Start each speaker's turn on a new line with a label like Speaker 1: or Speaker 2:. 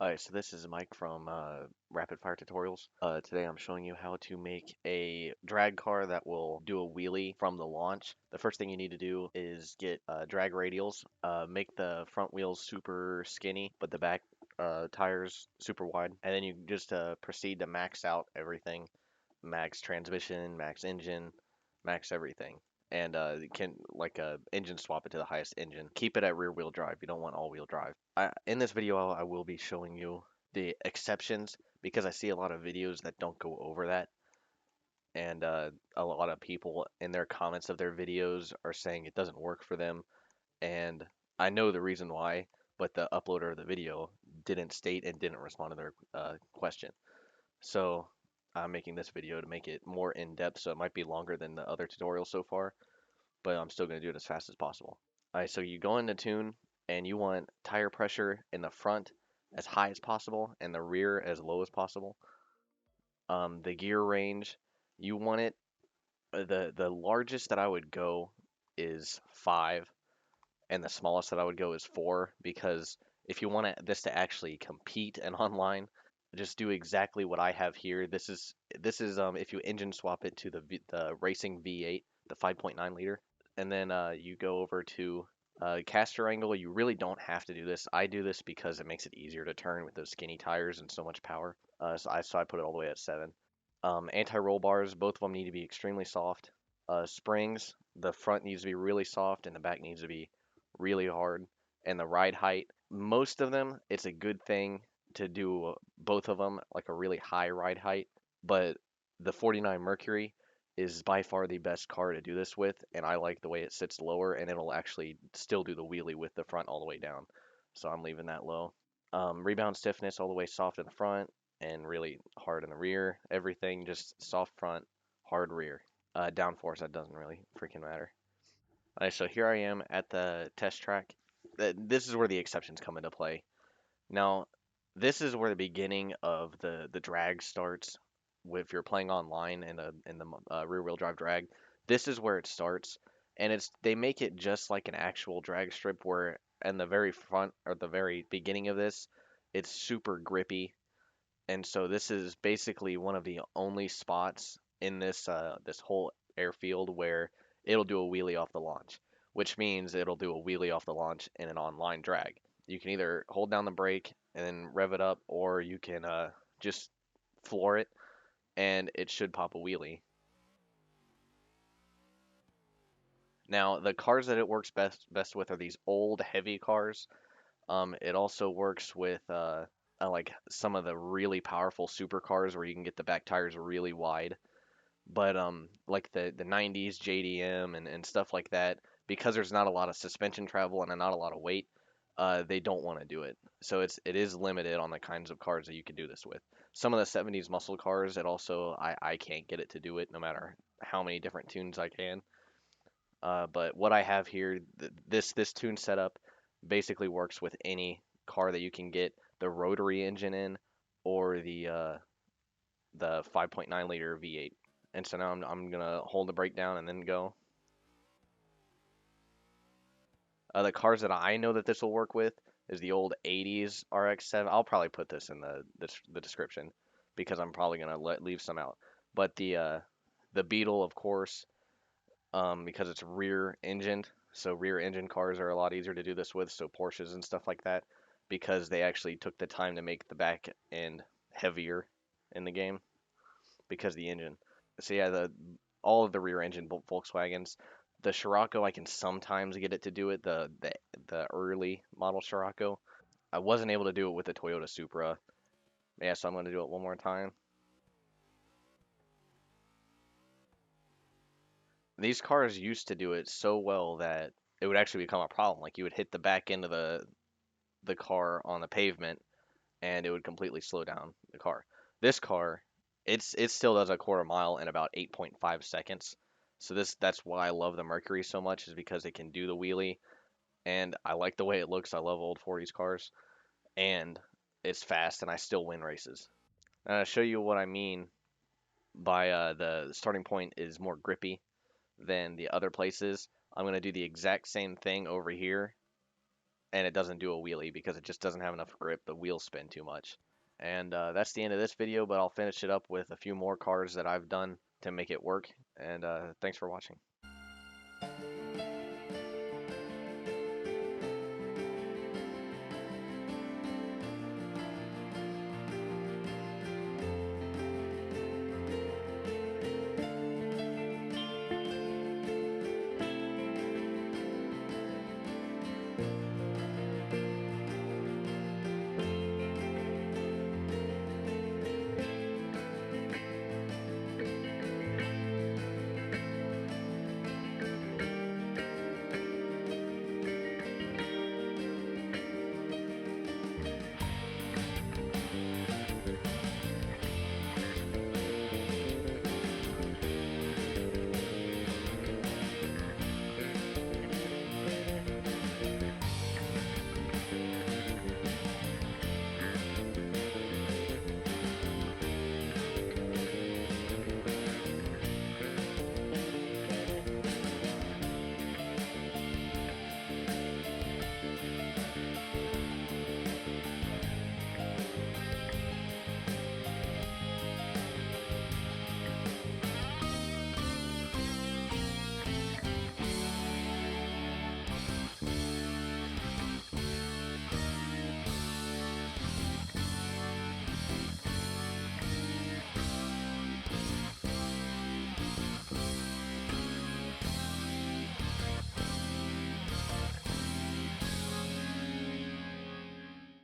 Speaker 1: Alright, so this is Mike from Rapid Fire Tutorials. Today I'm showing you how to make a drag car that will do a wheelie from the launch. The first thing you need to do is get drag radials, make the front wheels super skinny, but the back tires super wide, and then you just proceed to max out everything, max transmission, max engine, max everything. And you can engine swap it to the highest engine. Keep it at rear wheel drive. You don't want all wheel drive. In this video, I will be showing you the exceptions because I see a lot of videos that don't go over that, and a lot of people in their comments of their videos are saying it doesn't work for them, and I know the reason why, but the uploader of the video didn't state and didn't respond to their question. So I'm making this video to make it more in depth, so it might be longer than the other tutorials so far, but I'm still going to do it as fast as possible. Alright, so you go into tune and you want tire pressure in the front as high as possible and the rear as low as possible. The gear range, you want it, the largest that I would go is 5, and the smallest that I would go is 4, because if you want this to actually compete and online, just do exactly what I have here. This is if you engine swap it to the racing V8, the 5.9 liter, and then you go over to caster angle. You really don't have to do this. I do this because it makes it easier to turn with those skinny tires and so much power. So I put it all the way at 7. Anti-roll bars, both of them need to be extremely soft. Springs, the front needs to be really soft and the back needs to be really hard. And the ride height, most of them, it's a good thing to do both of them like a really high ride height. But the 49 Mercury is by far the best car to do this with, and I like the way it sits lower and it'll actually still do the wheelie with the front all the way down. So I'm leaving that low. Rebound stiffness all the way soft in the front and really hard in the rear. Everything just soft front, hard rear. Downforce, that doesn't really freaking matter. Alright, so here I am at the test track. This is where the exceptions come into play. Now, this is where the beginning of the drag starts. If you're playing online in the rear wheel drive drag, this is where it starts, and they make it just like an actual drag strip where in the very front or the very beginning of this, it's super grippy, and so this is basically one of the only spots in this whole airfield where it'll do a wheelie off the launch, which means it'll do a wheelie off the launch in an online drag. You can either hold down the brake and then rev it up, or you can just floor it, and it should pop a wheelie. Now, the cars that it works best with are these old heavy cars. It also works with like some of the really powerful supercars where you can get the back tires really wide. But like the 90s JDM and stuff like that, because there's not a lot of suspension travel and not a lot of weight, they don't want to do it. So it is limited on the kinds of cars that you can do this with. Some of the 70s muscle cars, I can't get it to do it no matter how many different tunes I can. But what I have here, this tune setup basically works with any car that you can get the rotary engine in, or the 5.9 liter V8. And so now I'm gonna hold the brake down and then go. The cars that I know that this will work with is the old 80s RX-7. I'll probably put this in the description because I'm probably gonna leave some out. But the Beetle, of course, because it's rear engined, so rear engine cars are a lot easier to do this with. So Porsches and stuff like that, because they actually took the time to make the back end heavier in the game because the engine. So yeah, all of the rear engine Volkswagens. The Scirocco, I can sometimes get it to do it. The early model Scirocco, I wasn't able to do it with the Toyota Supra. Yeah, so I'm going to do it one more time. These cars used to do it so well that it would actually become a problem. Like you would hit the back end of the car on the pavement, and it would completely slow down the car. This car, it still does a quarter mile in about 8.5 seconds. So that's why I love the Mercury so much, is because it can do the wheelie, and I like the way it looks. I love old 40s cars, and it's fast, and I still win races. And I'll show you what I mean by the starting point is more grippy than the other places. I'm going to do the exact same thing over here, and it doesn't do a wheelie because it just doesn't have enough grip. The wheels spin too much. And that's the end of this video, but I'll finish it up with a few more cars that I've done to make it work. And thanks for watching.